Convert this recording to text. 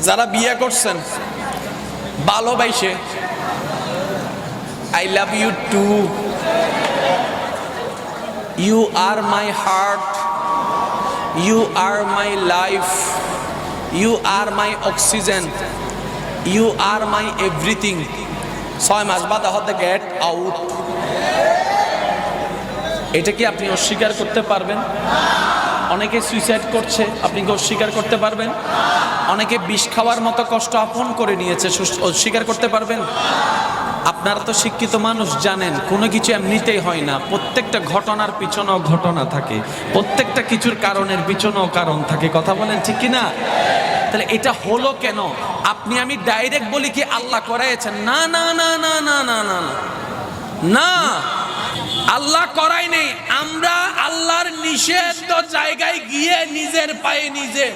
যারা বিয়ে করছেন ভালোবাসে, I love you too, you are my heart, you are my life, you are my oxygen, you are my everything. 6 মাস বাদ হতে গেট আউট। এটা কি আপনি অস্বীকার করতে পারবেন? অনেকে সুইসাইড করছে, আপনি কি অস্বীকার করতে পারবেন? অনেকে বিষ খাওয়ার মতো কষ্ট আপন করে নিয়েছে, অস্বীকার করতে পারবেন? আপনারা তো শিক্ষিত মানুষ, জানেন কোনো কিছু এমনিতেই হয় না, প্রত্যেকটা ঘটনার পিছনেও ঘটনা থাকে, প্রত্যেকটা কিছুর কারণের পিছনেও কারণ থাকে। কথা বলেন ঠিক কি না? তাহলে এটা হলো কেন? আপনি আমি ডাইরেক্ট বলি কি আল্লাহ করাইছেন? না না না না না না না না, আল্লাহ করাই নেই। আমরা আল্লাহর নিষিদ্ধ জায়গায় গিয়ে নিজের পায়ে নিজে